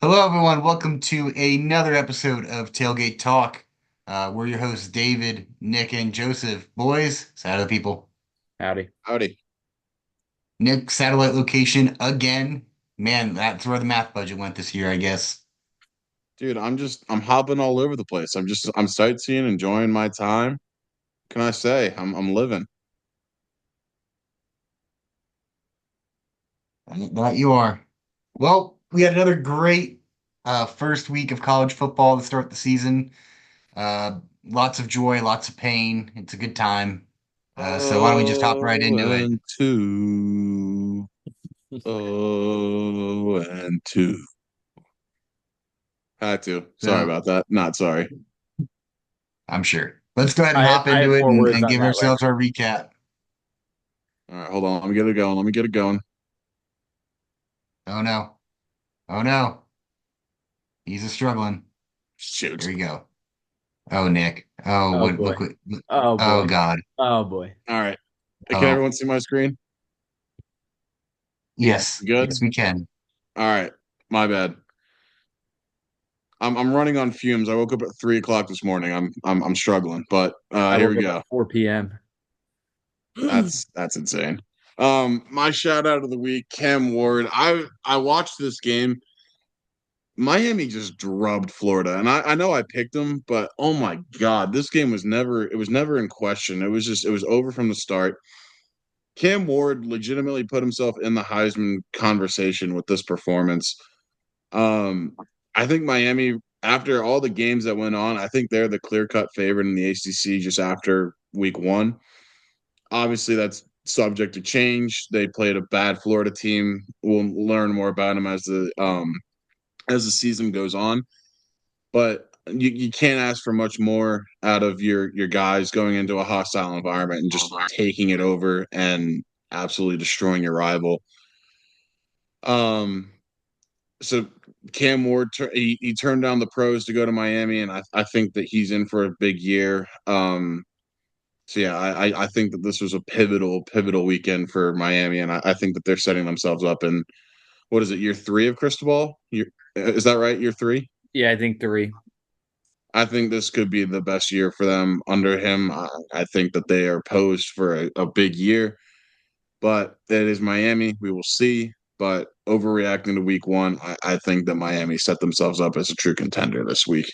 Hello, everyone. Welcome to another episode of Tailgate Talk. We're your hosts, David, Nick, and Joseph. Boys, satellite people. Howdy. Howdy. Nick, satellite location again. Man, that's where the math budget went this year, I guess. Dude, I'm hopping all over the place. I'm sightseeing, enjoying my time. Can I say? I'm living. That you are. Well, we had another great first week of college football to start the season. Lots of joy, lots of pain. It's a good time. So why don't we just hop right into it? And two. Oh, and two. Had to. Sorry So about that. Not sorry. I'm sure. Let's go ahead and I hop I into have it more words and on give that ourselves later. our recap. All right, hold on. Let me get it going. Let me get it going. Oh no. Oh no. He's a struggling. Here Shoot. we go. Oh, Nick. Oh, Oh what, boy. look. Oh Oh, boy. God. Oh boy. All right. Hey, can Oh, everyone see my screen? yes. Yes. Yes, Good. we can. All right. My bad. I'm running on fumes. I woke up at 3 o'clock this morning. I'm struggling, but I here woke we up at go. 4 p.m. That's insane. My shout out of the week, Cam Ward. I watched this game. Miami just drubbed Florida, and I know I picked them, but oh my god, this game was never in question. It was over from the start. Cam Ward legitimately put himself in the Heisman conversation with this performance. Um, I think Miami, after all the games that went on, I think they're the clear cut favorite in the ACC just after week one. Obviously, that's subject to change. They played a bad Florida team. We'll learn more about them as the season goes on. But you can't ask for much more out of your guys going into a hostile environment and just taking it over and absolutely destroying your rival. Um, so Cam Ward he turned down the pros to go to Miami, and I think that he's in for a big year. So yeah, I think that this was a pivotal weekend for Miami, and I think that they're setting themselves up in what is it, year three of Cristobal? Is that right? Year three? Yeah, I think three. I think this could be the best year for them under him. I think that they are posed for a big year, but it is Miami. We will see. But overreacting to week one, I think that Miami set themselves up as a true contender this week.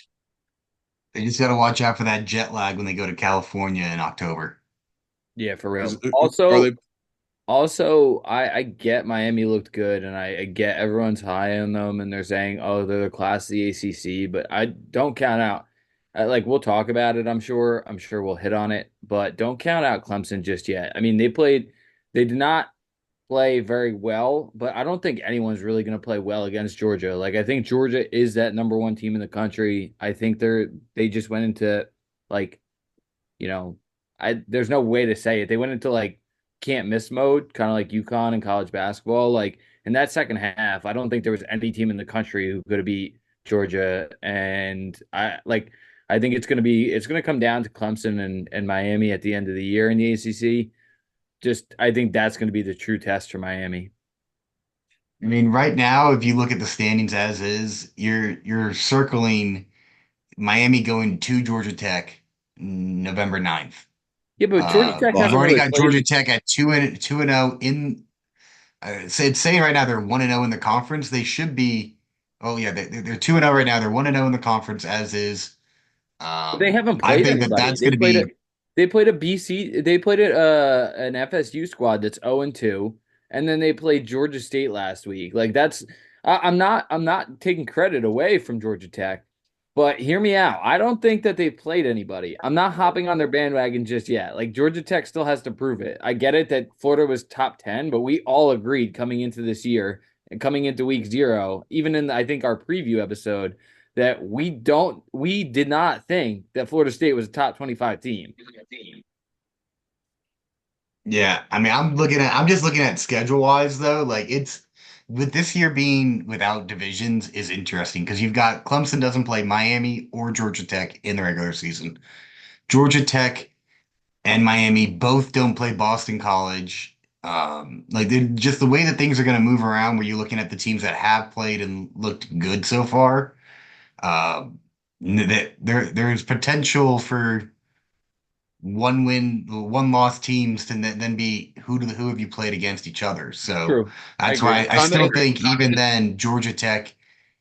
They just got to watch out for that jet lag when they go to California in October. Yeah, for real. Are Also, they? I get Miami looked good, and I get everyone's high on them, and they're saying, oh, they're the class of the ACC, but I don't count out. Like we'll talk about it. I'm sure. I'm sure we'll hit on it, but don't count out Clemson just yet. I mean, they did not play very well, but I don't think anyone's really going to play well against Georgia. Like I think Georgia is that number one team in the country. I think they just went into like, you know, I there's no way to say it. They went into like can't miss mode, kind of like UConn in college basketball. Like in that second half, I don't think there was any team in the country who could have beat Georgia. And I think it's gonna come down to Clemson and Miami at the end of the year in the ACC. Just I think that's going to be the true test for Miami. I mean, right now, if you look at the standings as is, you're circling Miami going to Georgia Tech November 9th. Yeah, but Georgia Tech You've But hasn't already really got Georgia played. Tech at 2-0 in it's saying right now they're 1-0 in the conference. They should be. Oh yeah, they're 2-0 right now. They're 1-0 in the conference as is. They haven't I played think that anybody. that's going to be. They played a BC. They played an FSU squad that's 0-2, and then they played Georgia State last week. Like that's I'm not taking credit away from Georgia Tech, but hear me out. I don't think that they've played anybody. I'm not hopping on their bandwagon just yet. Like Georgia Tech still has to prove it. I get it that Florida was top 10, but we all agreed coming into this year and coming into week zero, even in I think our preview episode, that we did not think that Florida State was a top 25 team. Yeah, I mean, I'm just looking at schedule wise though. Like it's with this year being without divisions is interesting because you've got Clemson doesn't play Miami or Georgia Tech in the regular season. Georgia Tech and Miami both don't play Boston College. Just the way that things are going to move around, where you're looking at the teams that have played and looked good so far. That there's potential for one win, one loss teams to then be who have you played against each other. So True. I that's agree. why I Kind of, still think even then Georgia Tech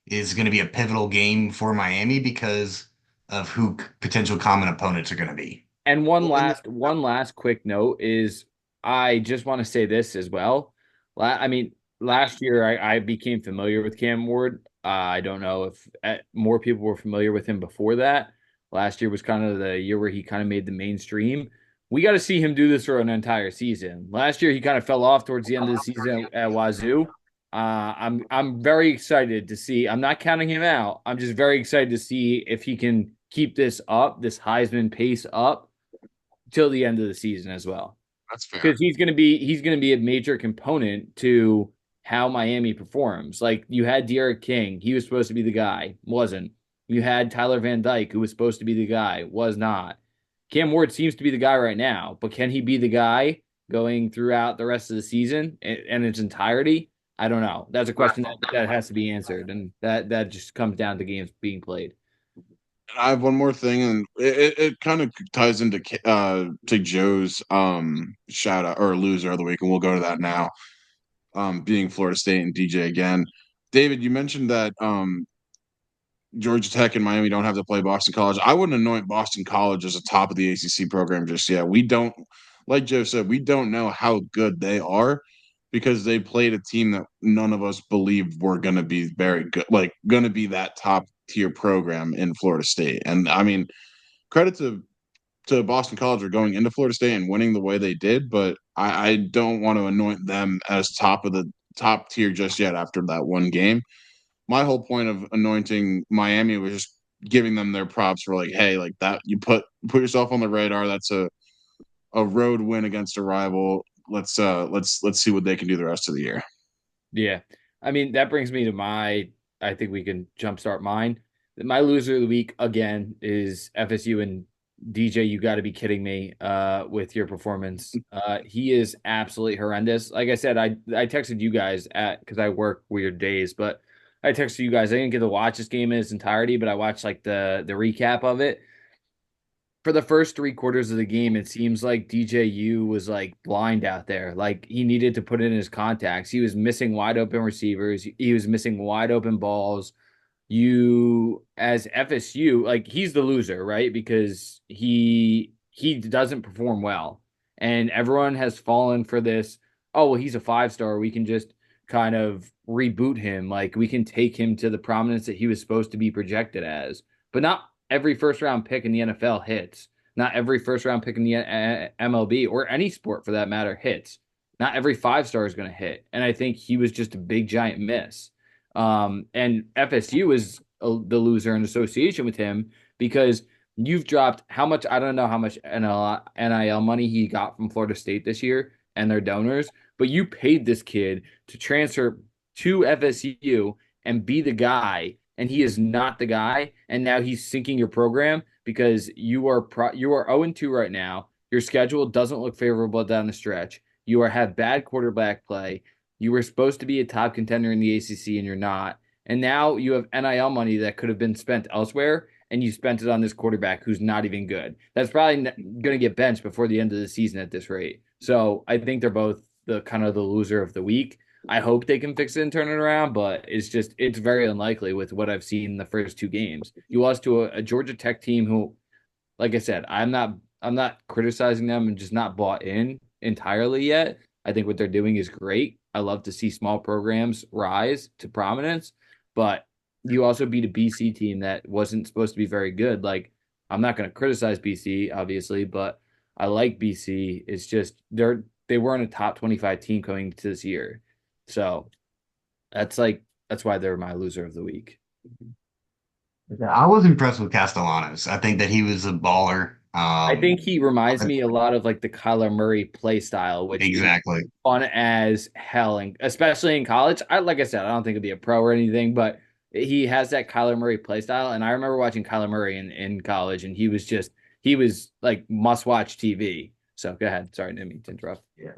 is going to be a pivotal game for Miami because of who potential common opponents are going to be. And well, and one last quick note is I just want to say this as well. I mean, last year I became familiar with Cam Ward. I don't know if more people were familiar with him before that. Last year was kind of the year where he kind of made the mainstream. We got to see him do this for an entire season. Last year he kind of fell off towards the end of the season at Wazoo. I'm very excited to see. I'm not counting him out. I'm just very excited to see if he can keep this up, this Heisman pace up till the end of the season as well. that's fair. Because he's gonna be a major component to how Miami performs. Like you had Derek King, he was supposed to be the guy, wasn't. You had Tyler Van Dyke, who was supposed to be the guy, was not. Cam Ward seems to be the guy right now, but can he be the guy going throughout the rest of the season and its entirety? I don't know. That's a question that has to be answered, and that just comes down to games being played. I have one more thing, and it kind of ties into to Joe's shout out or loser of the week, and we'll go to that now. Being Florida State and DJ again. David, you mentioned that Georgia Tech and Miami don't have to play Boston College. I wouldn't anoint Boston College as a top of the ACC program just yet. We don't, like Joe said, we don't know how good they are because they played a team that none of us believed were going to be very good, like going to be that top tier program in Florida State. And I mean, credit to Boston College for going into Florida State and winning the way they did, but I don't want to anoint them as top of the top tier just yet after that one game. My whole point of anointing Miami was just giving them their props for like, hey, like that you put yourself on the radar. That's a road win against a rival. Let's see what they can do the rest of the year. Yeah. I mean, that brings me to I think we can jumpstart mine. My loser of the week again is FSU and DJ. You got to be kidding me with your performance. He is absolutely horrendous. Like I said, I texted you guys because I work weird days, but I texted you guys. I didn't get to watch this game in its entirety, but I watched like the recap of it for the first three quarters of the game, it seems like DJU was like blind out there. Like he needed to put in his contacts. He was missing wide open receivers. He was missing wide open balls. You as FSU, like he's the loser, right? Because he doesn't perform well. And everyone has fallen for this. Oh, well, he's a 5-star. We can just kind of reboot him. Like we can take him to the prominence that he was supposed to be projected as. But not every first round pick in the NFL hits. Not every first round pick in the MLB or any sport for that matter hits. Not every 5-star is going to hit. And I think he was just a big giant miss. And FSU is the loser in association with him because you've dropped how much, I don't know how much NIL money he got from Florida State this year and their donors, but you paid this kid to transfer to FSU and be the guy, and he is not the guy, and now he's sinking your program because you are 0-2 right now. Your schedule doesn't look favorable down the stretch. Have bad quarterback play. You were supposed to be a top contender in the ACC, and you're not. And now you have NIL money that could have been spent elsewhere, and you spent it on this quarterback who's not even good. That's probably going to get benched before the end of the season at this rate. So I think they're both the kind of the loser of the week. I hope they can fix it and turn it around, but it's very unlikely with what I've seen in the first two games. You lost to a Georgia Tech team who, like I said, I'm not criticizing them and just not bought in entirely yet. I think what they're doing is great. I love to see small programs rise to prominence, but you also beat a BC team that wasn't supposed to be very good. Like I'm not going to criticize BC obviously, but I like BC. It's just they weren't a top 25 team coming into this year. So that's why they're my loser of the week. I was impressed with Castellanos. I think that he was a baller. I think he reminds me a lot of like the Kyler Murray play style, which is Exactly. fun as hell, and especially in college. Like I said, I don't think he'll be a pro or anything, but he has that Kyler Murray play style. And I remember watching Kyler Murray in college, and he was like must watch TV. So go ahead. Sorry, I didn't mean to interrupt. Yeah.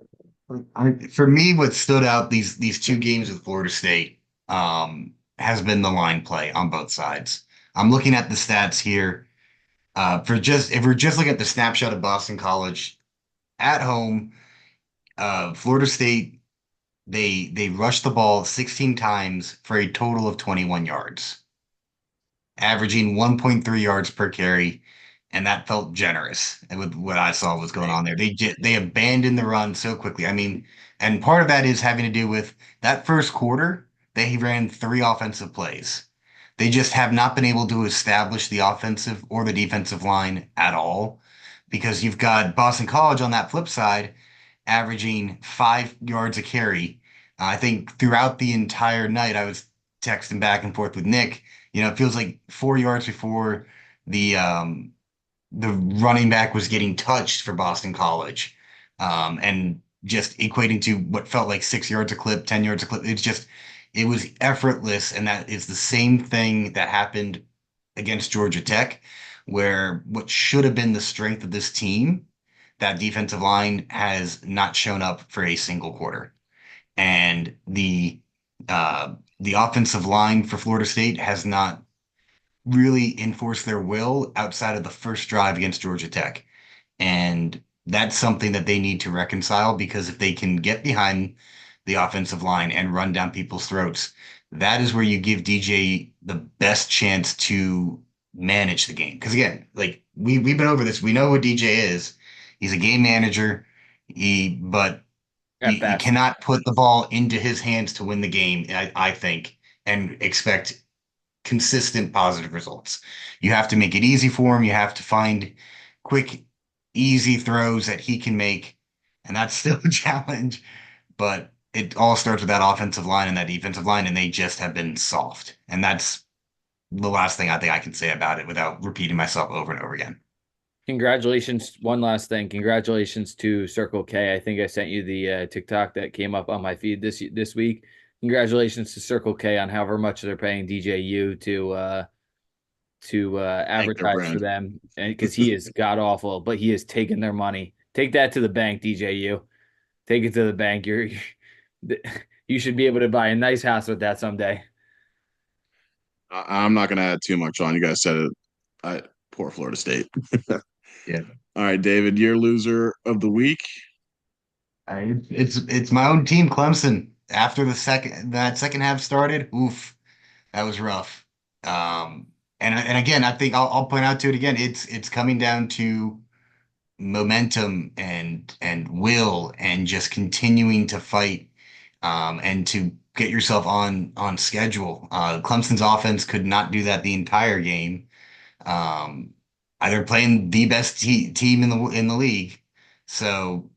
For me, what stood out these two games with Florida State has been the line play on both sides. I'm looking at the stats here. For just if we're just looking at the snapshot of Boston College at home, Florida State they rushed the ball 16 times for a total of 21 yards, averaging 1.3 yards per carry, and that felt generous with what I saw was going on there. They abandoned the run so quickly. I mean, and part of that is having to do with that first quarter, they ran three offensive plays. They just have not been able to establish the offensive or the defensive line at all because you've got Boston College on that flip side averaging 5 yards a carry. I think throughout the entire night, I was texting back and forth with Nick. It feels like 4 yards before the um, the running back was getting touched for Boston College, and just equating to what felt like 6 yards a clip, 10 yards a clip. It was effortless, and that is the same thing that happened against Georgia Tech, where what should have been the strength of this team, that defensive line has not shown up for a single quarter, and the offensive line for Florida State has not really enforce their will outside of the first drive against Georgia Tech. And that's something that they need to reconcile because if they can get behind the offensive line and run down people's throats, that is where you give DJ the best chance to manage the game. Because again, like we've been over this, we know what DJ is. He's a game manager. But At you best. cannot put the ball into his hands to win the game, I think, and expect consistent positive results. You have to make it easy for him. You have to find quick, easy throws that he can make. And that's still a challenge. But it all starts with that offensive line and that defensive line, and they just have been soft. And that's the last thing I think I can say about it without repeating myself over and over again. Congratulations. One last thing. Congratulations to Circle K. I think I sent you the TikTok that came up on my feed this week. Congratulations to Circle K on however much they're paying DJU to Thank their advertise for brand. them, and because he is god awful, but he is taking their money. Take that to the bank, DJU. Take it to the bank. You should be able to buy a nice house with that someday. I'm not going to add too much on. You guys said it. Poor Florida State. Yeah. All right, David, your loser of the week. It's my own team, Clemson. After that second half started, oof, that was rough. And again, I think I'll point out to it again. It's coming down to momentum and will and just continuing to fight, and to get yourself on schedule. Clemson's offense could not do that the entire game. Um, they're playing the best team in the league, so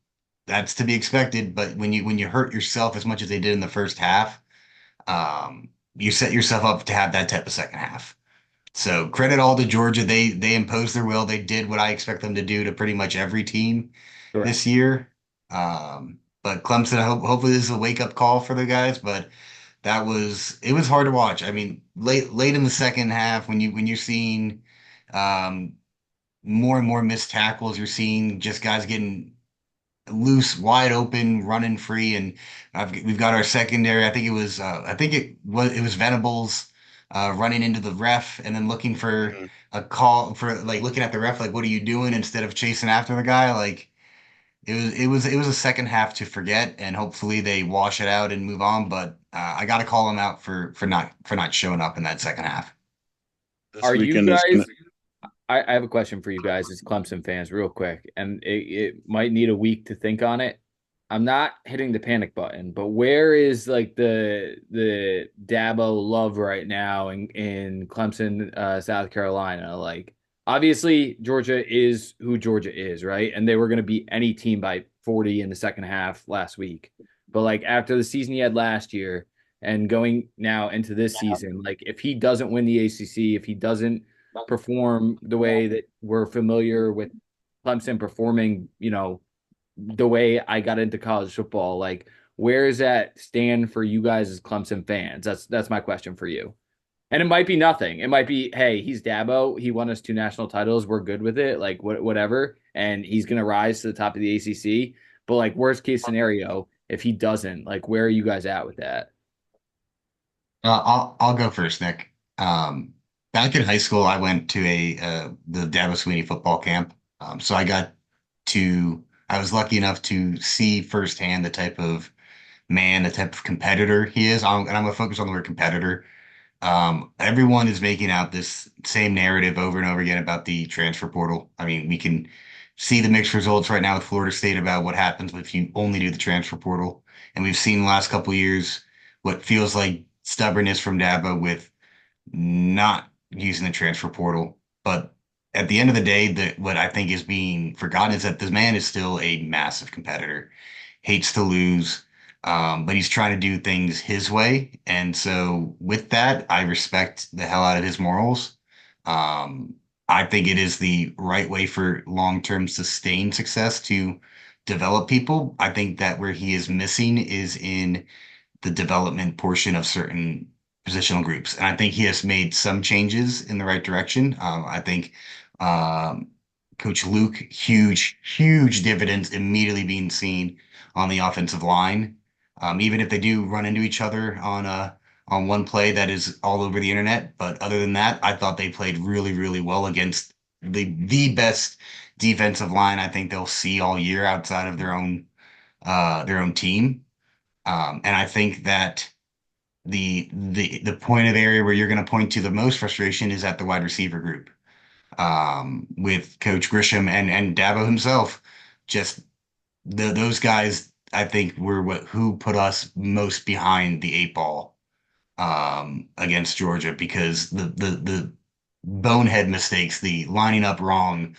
that's to be expected. But when you hurt yourself as much as they did in the first half, you set yourself up to have that type of second half. So credit all to Georgia. They imposed their will. They did what I expect them to do to pretty much every team Correct. this year. But Clemson, hopefully this is a wake up call for the guys. But it was hard to watch. I mean, late in the second half when you're seeing um, more and more missed tackles, you're seeing just guys getting loose, wide open, running free, and we've got our secondary. I think it was Venables running into the ref and then looking for Mhm. a call for like looking at the ref like, what are you doing instead of chasing after the guy? Like it was a second half to forget, and hopefully they wash it out and move on. But I got to call them out for not showing up in that second half. This Are you weekend is gonna. guys I have a question for you guys as Clemson fans, real quick, and it might need a week to think on it. I'm not hitting the panic button, but where is like the Dabo love right now in Clemson, South Carolina? Like, obviously, Georgia is who Georgia is, right? And they were going to beat any team by 40 in the second half last week. But like after the season he had last year and going now into this season, like if he doesn't win the ACC, if he doesn't perform the way that we're familiar with Clemson performing, the way I got into college football. Like, where does that stand for you guys as Clemson fans? That's my question for you. And it might be nothing. It might be, hey, he's Dabo. He won us two national titles. We're good with it. Like whatever. And he's gonna rise to the top of the ACC. But like worst case scenario, if he doesn't, like where are you guys at with that? I'll go first, Nick. Back in high school, I went to the Dabo Sweeney football camp. So I was lucky enough to see firsthand the type of man, the type of competitor he is. And I'm gonna focus on the word competitor. Everyone is making out this same narrative over and over again about the transfer portal. I mean, we can see the mixed results right now with Florida State about what happens if you only do the transfer portal. And we've seen the last couple of years what feels like stubbornness from Dabo with not using the transfer portal. But at the end of the day, what I think is being forgotten is that this man is still a massive competitor, hates to lose, but he's trying to do things his way. And so, with that, I respect the hell out of his morals. Um, I think it is the right way for long-term sustained success to develop people. I think that where he is missing is in the development portion of certain positional groups. And I think he has made some changes in the right direction. I think um, Coach Luke, huge dividends immediately being seen on the offensive line. Even if they do run into each other on one play that is all over the internet. But other than that, I thought they played really well against the best defensive line I think they'll see all year outside of their own team. And I think that the point of area where you're going to point to the most frustration is at the wide receiver group, with Coach Grisham and Dabo himself. Just those guys, I think, were who put us most behind the eight ball against Georgia because the bonehead mistakes, the lining up wrong,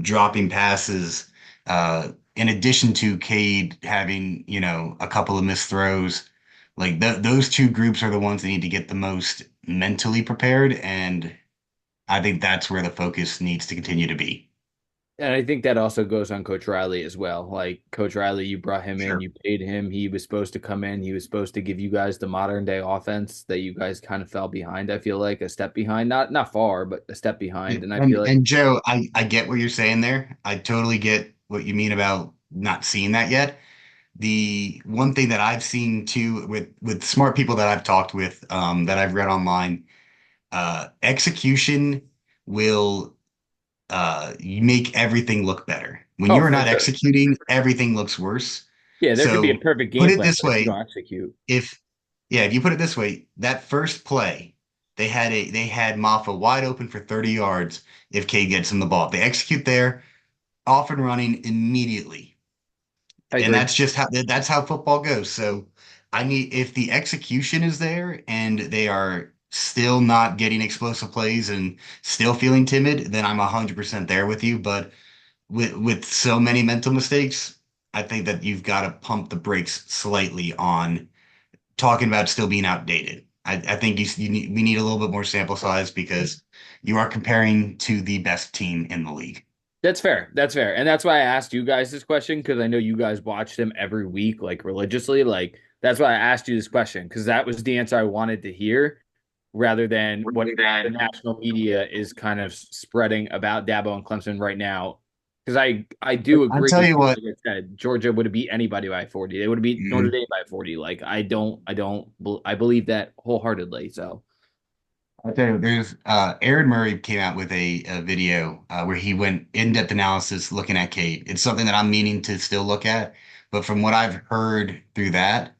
dropping passes, in addition to Cade having, a couple of missed throws, like those two groups are the ones that need to get the most mentally prepared, and I think that's where the focus needs to continue to be. And I think that also goes on Coach Riley as well. Like Coach Riley, you brought him in, Sure. you paid him. He was supposed to come in. He was supposed to give you guys the modern day offense that you guys kind of fell behind. I feel like a step behind, not far, but a step behind. And I feel like And Joe, I get what you're saying there. I totally get what you mean about not seeing that yet. The one thing that I've seen too with smart people that I've talked with, that I've read online, execution will you make everything look better. When oh you are for not sure. executing, everything looks worse. Yeah, there could be a So perfect put game it plan, this but if you way, don't execute, if yeah, if you put it this way, that first play, they had Maffa wide open for 30 yards if Cade gets him the ball. If they execute there, off and running immediately. I And agree. that's how football goes. So I need if the execution is there and they are still not getting explosive plays and still feeling timid, then I'm 100% there with you. But with so many mental mistakes, I think that you've got to pump the brakes slightly on talking about still being outdated. I think we need a little bit more sample size because you are comparing to the best team in the league. That's fair. That's fair. And that's why I asked you guys this question because I know you guys watch them every week, like religiously. Like that's why I asked you this question because that was the answer I wanted to hear rather than what the national media is kind of spreading about Dabo and Clemson right now. Because I do I'll agree tell with you you. what. Like I said, Georgia would have beat anybody by 40. They would have beat Notre Mhm. Dame by 40. Like I believe that wholeheartedly. So I'll tell you, there's Aaron Murray came out with a video where he went in-depth analysis looking at Cade. It's something that I'm meaning to still look at, but from what I've heard through that,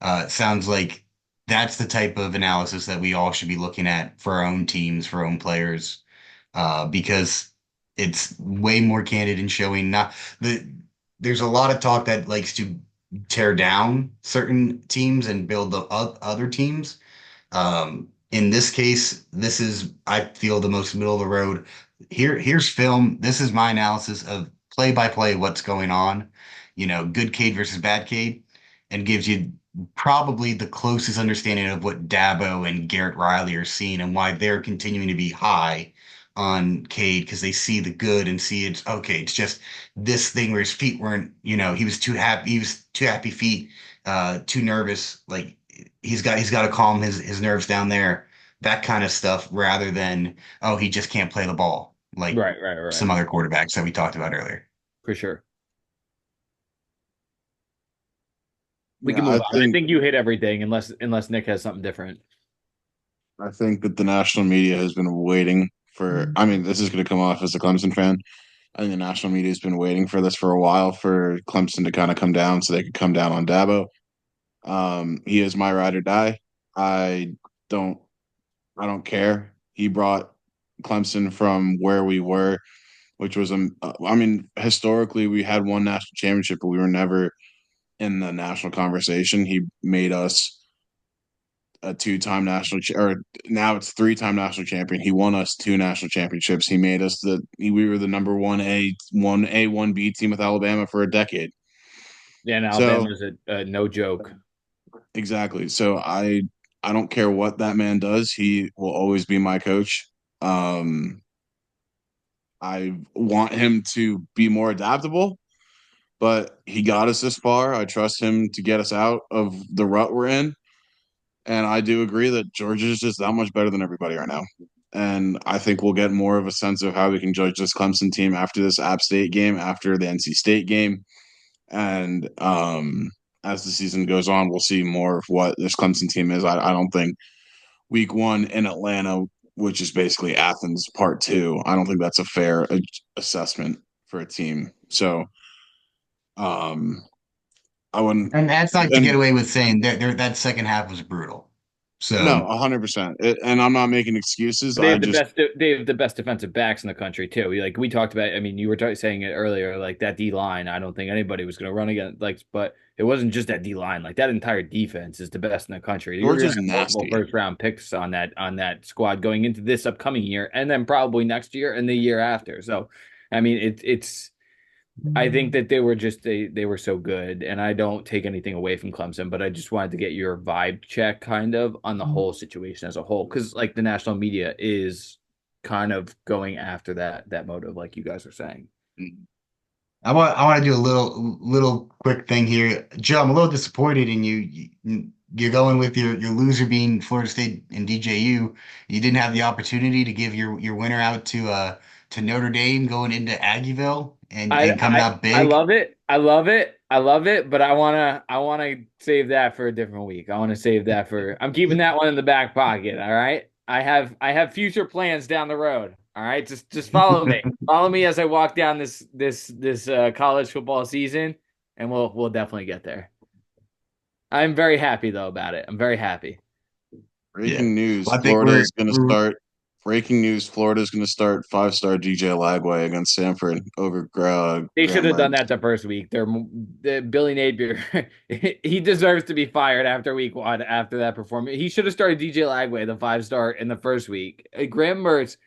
it sounds like that's the type of analysis that we all should be looking at for our own teams, for our own players, because it's way more candid in showing not the. There's a lot of talk that likes to tear down certain teams and build up other teams. In this case, this is, I feel, the most middle of the road. Here's film. This is my analysis of play by play what's going on. Good Cade versus bad Cade, and gives you probably the closest understanding of what Dabo and Garrett Riley are seeing and why they're continuing to be high on Cade because they see the good and see it's okay. It's just this thing where his feet weren't, he was too happy. He was too happy feet, too nervous. Like he's got to calm his nerves down there, that kind of stuff, rather than he just can't play the ball like right, some other quarterbacks that we talked about earlier. for sure. We Yeah, can move on. I think you hit everything unless Nick has something different. I think that the national media has been waiting for. I mean, this is going to come off as a Clemson fan. I think the national media has been waiting for this for a while for Clemson to kind of come down so they could come down on Dabo. He is my ride or die. I don't I don't care. He brought Clemson from where we were, which was I mean, historically we had one national championship, but we were never in the national conversation. He made us a two-time or now it's three-time national champion. He won us two national championships. He made us we were the number one B team with Alabama for a decade. Yeah, and So Alabama's a no joke. exactly. So I don't care what that man does. He will always be my coach. Um, I want him to be more adaptable, but he got us this far. I trust him to get us out of the rut we're in. And I do agree that Georgia's just that much better than everybody right now. And I think we'll get more of a sense of how we can judge this Clemson team after this App State game, after the NC State game. And as the season goes on, we'll see more of what this Clemson team is. I don't think week one in Atlanta, which is basically Athens part two, I don't think that's a fair assessment for a team. So um, I wouldn't. And that's not to get And away with saying that second half was brutal. no, So 100%. And I'm not making excuses. They I have the just best. They have the best defensive backs in the country too. Like we talked about. I mean, you were saying it earlier. Like that D line, I don't think anybody was going to run against. Like, but it wasn't just that D line. Like that entire defense is the best in the country. You're going to Georgia's have multiple nasty. first round picks on that squad going into this upcoming year, and then probably next year and the year after. So, I mean, it's I think that they were so good, and I don't take anything away from Clemson, but I just wanted to get your vibe check kind of on the whole situation as a whole, because like the national media is kind of going after that motive, like you guys are saying. I want to do a little quick thing here, Joe. I'm a little disappointed in you. You're going with your loser being Florida State and DJU. You didn't have the opportunity to give your winner out to Notre Dame going into Aggieville and coming out I big. love it. I love it. I love it, but I wanna save that for a different week. I want to save that for I'm keeping that one in the back pocket. All right. I have future plans down the road. All right. Just follow me. Follow me as I walk down this college football season, and we'll definitely get there. I'm very happy though about it. I'm very happy. Yeah. Breaking news: Well, I think Florida is going to start. Breaking news: Florida is going to start five-star DJ Lagway against Sanford over They should Graham have done Mertz. that the first week. Billy Napier. He deserves to be fired after week one. After that performance, he should have started DJ Lagway, the 5-star, in the first week. Graham Mertz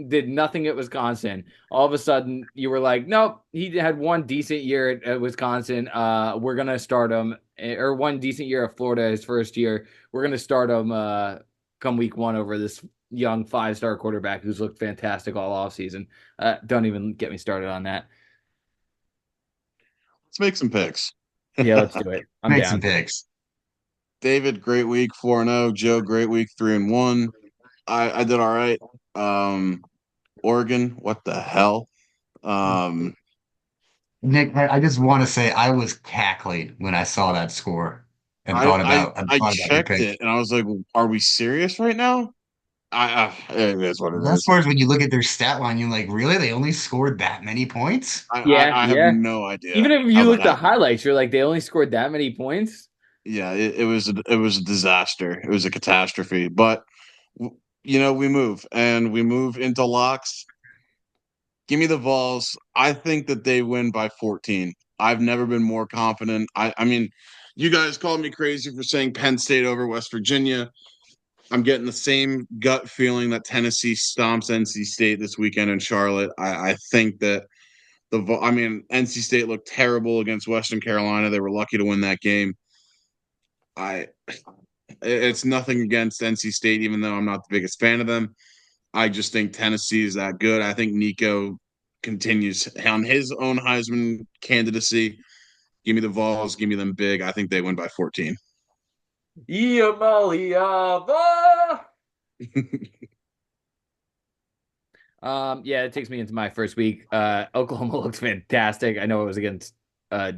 did nothing at Wisconsin. All of a sudden, you were like, nope. He had one decent year at Wisconsin. We're gonna start him, or one decent year at Florida, his first year. We're gonna start him come week one over this young 5-star quarterback who's looked fantastic all offseason. Don't even get me started on that. Let's make some picks. Yeah, let's do it. I'm make some down. picks. David, great week 4-0. Joe, great week 3-1. I did all right. Oregon, what the hell? Um, Nick, I just want to say I was cackling when I saw that score and I I I thought about your checked pick. it and I was like, "Are we serious right now?" It is what The it best is. part is when you look at their stat line, you're like, really? They only scored that many points? Yeah, I have yeah. no idea Even if how you that look at the happened. highlights, you're like, they only scored that many points. Yeah, it was a disaster. It was a catastrophe. But we move and we move into locks. Give me the Vols. I think that they win by 14. I've never been more confident. I mean, you guys called me crazy for saying Penn State over West Virginia. I'm getting the same gut feeling that Tennessee stomps NC State this weekend in Charlotte. I think that I mean, NC State looked terrible against Western Carolina. They were lucky to win that game. I it's nothing against NC State, even though I'm not the biggest fan of them. I just think Tennessee is that good. I think Nico continues on his own Heisman candidacy. Give me the Vols. Give me them big. I think they win by 14. Yamaliava. Yeah, it takes me into my first week. Oklahoma looks fantastic. I know it was against a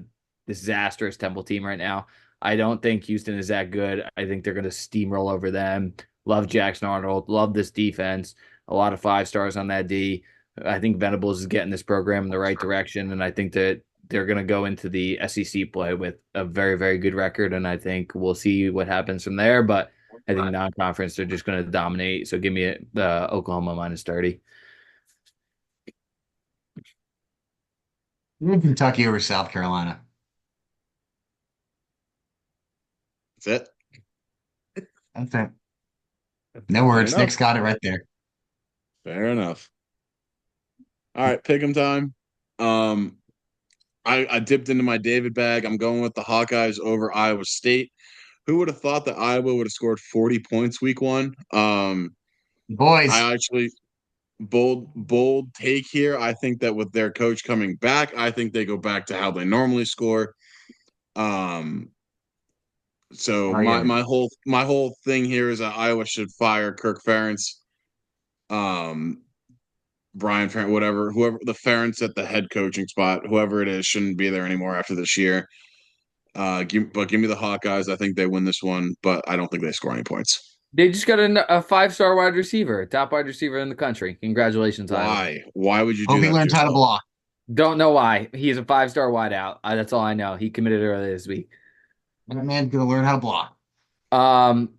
disastrous Temple team right now. I don't think Houston is that good. I think they're going to steamroll over them. Love Jackson Arnold. Love this defense. A lot of 5 stars on that D. I think Venables is getting this program in the right direction, and I think that they're going to go into the SEC play with a very, very good record, and I think we'll see what happens from there. But I think non-conference they're just going to dominate. So give me Oklahoma -30. Kentucky over South Carolina. That's That's it. No Fair words. enough. Nick's got it right there. Fair enough. All right, pick 'em time. Um, I dipped into my David bag. I'm going with the Hawkeyes over Iowa State. Who would have thought that Iowa would have scored 40 points week one? Boys, I actually bold take here. I think that with their coach coming back, I think they go back to how they normally score. Um, so are you? my whole thing here is that Iowa should fire Kirk Ferentz, um, Brian Ferentz, whoever the Ferentz at the head coaching spot, whoever it is, shouldn't be there anymore after this year. Give me the Hawkeyes. I think they win this one, but I don't think they score any points. They just got a 5-star wide receiver, top wide receiver in the country. Congratulations, Iowa. Why? Why would you do Hope he that to learns how to yourself? block. Don't know why. He's a 5-star wideout. That's all I know. He committed earlier this week. That man's gonna learn how to block. Um,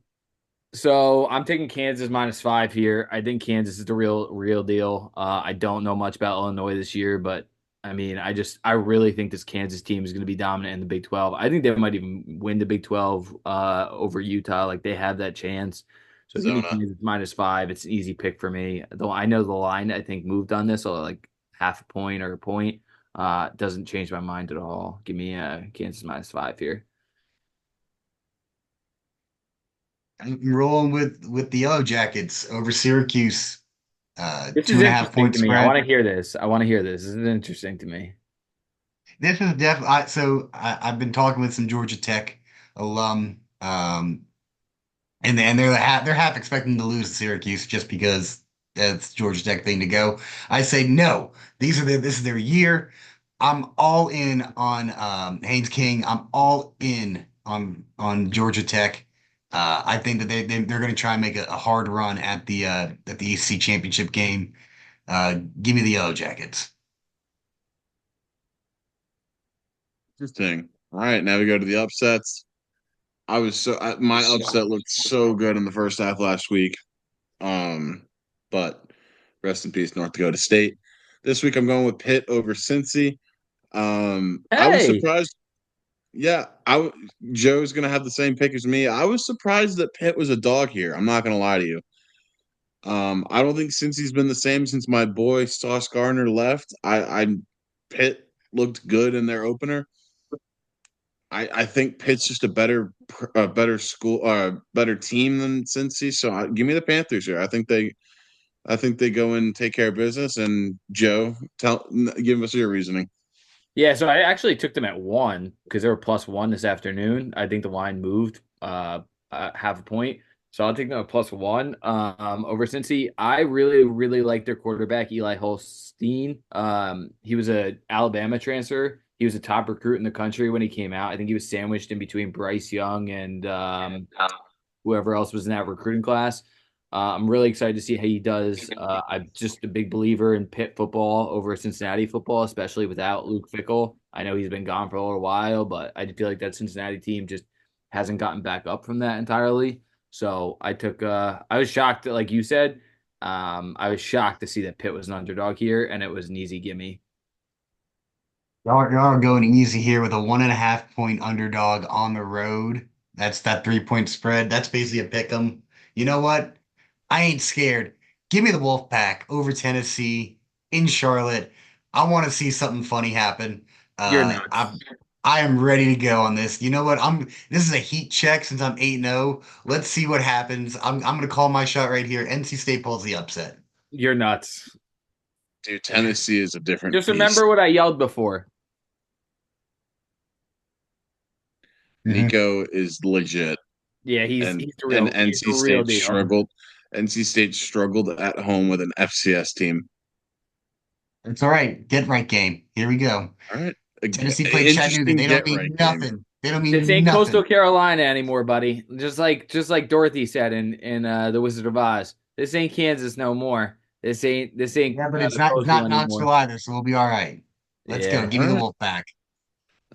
so I'm taking Kansas -5 here. I think Kansas is the real deal. I don't know much about Illinois this year, but I mean, I really think this Kansas team is going to be dominant in the Big 12. I think they might even win the Big 12 over Utah. Like they have that chance. So give me Zona. Kansas -5. It's an easy pick for me. Though I know the line I think moved on this, so like half a point or a point. Doesn't change my mind at all. Give me Kansas -5 here. I'm rolling with the Yellow Jackets over Syracuse. This Two is and a half interesting point to me. I want spread. to hear this. I want to hear this. This is interesting to me. This is definitely so. I've been talking with some Georgia Tech alum, and they're half expecting to lose to Syracuse just because that's Georgia Tech thing to go. I say no. This is their year. I'm all in on Haynes King. I'm all in on Georgia Tech. I think that they're going to try and make a hard run at the EC championship game. Give me the Yellow Jackets. Interesting. All right, now we go to the upsets. My upset looked so good in the first half last week. But rest in peace, North Dakota State. This week I'm going with Pitt over Cincy. I was Hey, surprised. Yeah, Joe's gonna have the same pick as me. I was surprised that Pitt was a dog here. I'm not gonna lie to you. I don't think Cincy's been the same since my boy Sauce Gardner left. I Pitt looked good in their opener. I think Pitt's just a better school, better team than Cincy. So give me the Panthers here. I think they go and take care of business. And Joe, give us your reasoning. yeah. So I actually took them at 1 because they were +1 this afternoon. I think the line moved half a point, so I'll take them at +1 over Cincy. I really really like their quarterback Eli Holstein. He was a Alabama transfer. He was a top recruit in the country when he came out. I think he was sandwiched in between Bryce Young and whoever else was in that recruiting class. I'm really excited to see how he does. I'm just a big believer in Pitt football over Cincinnati football, especially without Luke Fickle. I know he's been gone for a little while, but I feel like that Cincinnati team just hasn't gotten back up from that entirely. So I was shocked that, like you said, I was shocked to see that Pitt was an underdog here, and it was an easy gimme. Y'all are going easy here with a 1.5 point underdog on the road. That's that 3 point spread. That's basically a pick 'em. You know what? I ain't scared. Give me the Wolfpack over Tennessee in Charlotte. I want to see something funny happen. You're Uh, nuts. I I am ready to go on this. You know what? This is a heat check since I'm 8-0. Let's see what happens. I'm gonna call my shot right here. NC State pulls the upset. You're nuts. Dude, Tennessee is a different Just remember beast. what I yelled before. Mhm. Nico is legit, Yeah, and he's the real he's the real deal. NC State struggled at home with an FCS team. It's all right. Get right game. Here we go. All right, Tennessee played Chattanooga. interesting They don't get right need game. nothing. They don't This mean ain't Coastal nothing. Carolina anymore, buddy. Just like Dorothy said in The Wizard of Oz. This ain't Kansas no more. This ain't Yeah, but it's Coastal not anymore. Knoxville either, so we'll be all right. Let's go. Yeah. Give All me the right. Wolf back.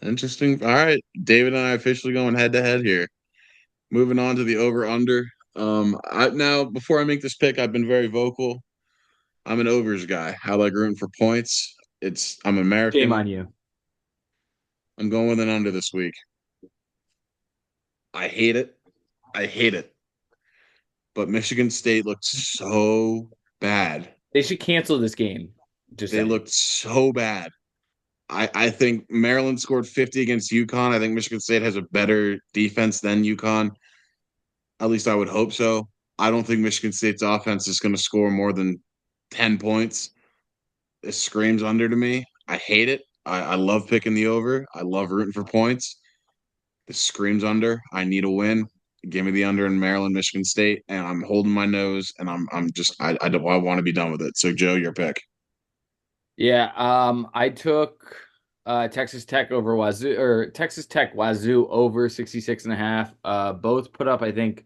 Interesting. All right. David and I officially going head to head here. Moving on to the over under. I now before I make this pick, I've been very vocal. I'm an overs guy. I like rooting for points. I'm Shame American. on you. I'm going with an under this week. I hate it. I hate it. But Michigan State looked so bad. They should cancel this game. Just They saying. looked so bad. I think Maryland scored 50 against UConn. I think Michigan State has a better defense than UConn. At least I would hope so. I don't think Michigan State's offense is going to score more than 10 points. It screams under to me. I hate it. I love picking the over. I love rooting for points. This screams under. I need a win. Give me the under in Maryland, Michigan State, and I'm holding my nose, and I'm just I don't I want to be done with it. So Joe, your pick. Yeah, I took Texas Tech over Wazoo or Texas Tech Wazoo over 66.5. Both put up, I think,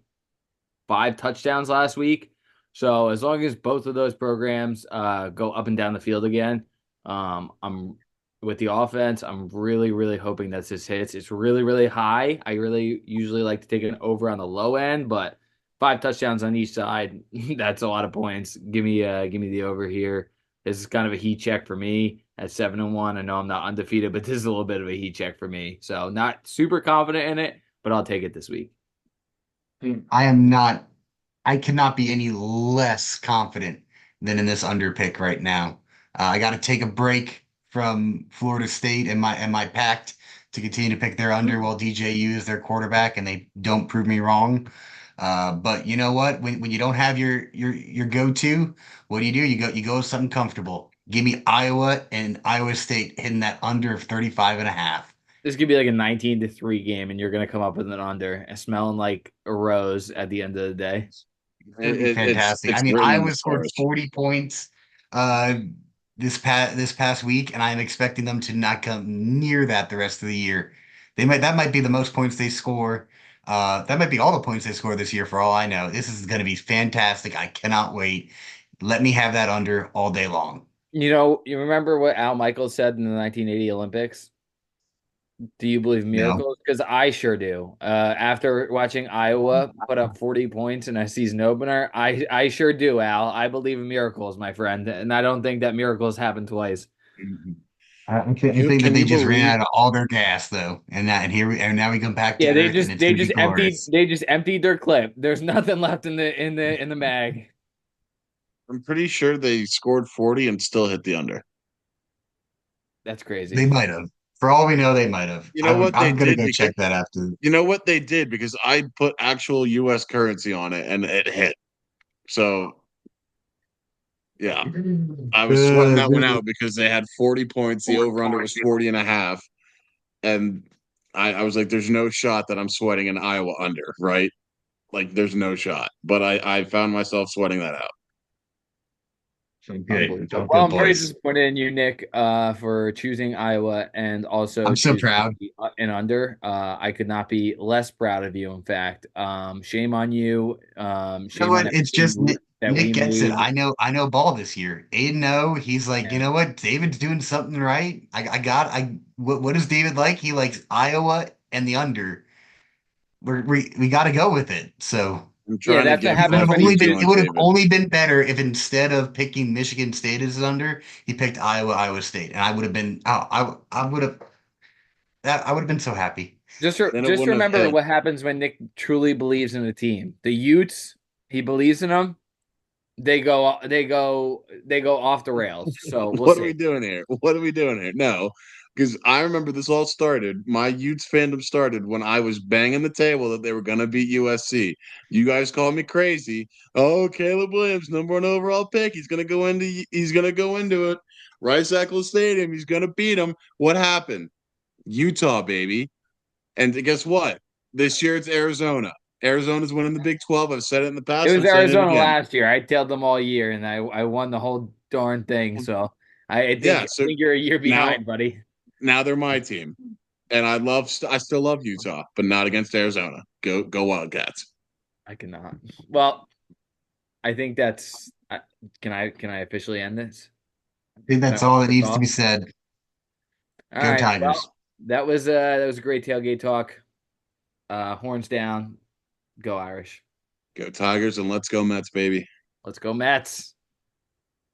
5 touchdowns last week. So as long as both of those programs go up and down the field again, I'm with the offense. I'm really, really hoping that this hits. It's really, really high. I really usually like to take an over on the low end, but 5 touchdowns on each side, that's a lot of points. Give me the over here. This is kind of a heat check for me at 7-1. I know I'm not undefeated, but this is a little bit of a heat check for me. So not super confident in it, but I'll take it this week. I am not. I cannot be any less confident than in this under pick right now. I got to take a break from Florida State and my pact to continue to pick their under while DJU is their quarterback, and they don't prove me wrong. But you know what? When you don't have your go-to, what do? You go with something comfortable. Give me Iowa and Iowa State hitting that under of 35 and a half. This could be like a 19-3 game, and you're gonna come up with an under and smelling like a rose at the end of the day. It would be It's fantastic. I mean, written in the Iowa scored stars. 40 points uh this past week, and I'm expecting them to not come near that the rest of the year. That might be the most points they score. That might be all the points they score this year for all I know. This is gonna be fantastic. I cannot wait. Let me have that under all day long. You remember what Al Michaels said in the 1980 Olympics? Do you believe No. miracles? Because I sure do. After watching Iowa put up 40 points in a season opener, I sure do, Al. I believe in miracles, my friend, and I don't think that miracles happen twice. I think that Can they you just ran believe out of all their gas though, and now we come back to Yeah, they earth, and just it's they gonna be just emptied glorious. they just emptied their clip. There's nothing left in the mag. I'm pretty sure they scored 40 and still hit the under. That's They crazy. might have. For all we know, they might have. You know what they I'm gonna did go because check that after. you know what they did because I put actual US currency on it and it hit. So yeah, I was sweating that one Really? out because they had 40 points. The over under was 40 and a half. And I was like, there's no shot that I'm sweating an Iowa under, right? Like there's no shot. But I found myself sweating that out. So good. So Unbelievable. Well, good, I'm very boys. disappointed in you, Nick, for choosing Iowa and also I'm so choosing proud. an under. I could not be less proud of you. In fact, shame on you. You know Shame on what? It's everything just that Nick we gets it. made. I know ball this year. Aiden O, he's like, you know what? David's doing something right. What is David like? He likes Iowa and the under. We got to go with it. So I'm Yeah, trying to that's what get it would happens have when you only been FT2 choose. it on would have David. only been better if instead of picking Michigan State as under, he picked Iowa State, and I would have been I would have been so happy. Then it Just wouldn't have remember hit. what happens when Nick truly believes in the team. The Utes, he believes in them. They go off the rails. So we'll What are we see. doing here? What are we doing here? No, because I remember this all started. My Utes fandom started when I was banging the table that they were going to beat USC. You guys called me crazy. Oh, Caleb Williams, number one overall pick. He's gonna go into it. Rice Eccles Stadium. He's gonna beat him. What happened? Utah, baby. And guess what? This year it's Arizona. Arizona's winning the Big 12. I've said it in the It past. was I'm saying it Arizona again. last year. I tailed them all year, and I won the whole darn thing. So I think Yeah. I So think you're a year now behind, buddy. now they're my team. and I still love Utah, but not against Arizona. Go Wildcats. I cannot. Well, I think that's. Can I officially end this? I think Can I that's wipe all that this needs to be off? said. All Go right. Tigers. Well, that was a great tailgate talk. Horns down. Go Irish. Go Tigers and let's go Mets, baby. Let's go Mets.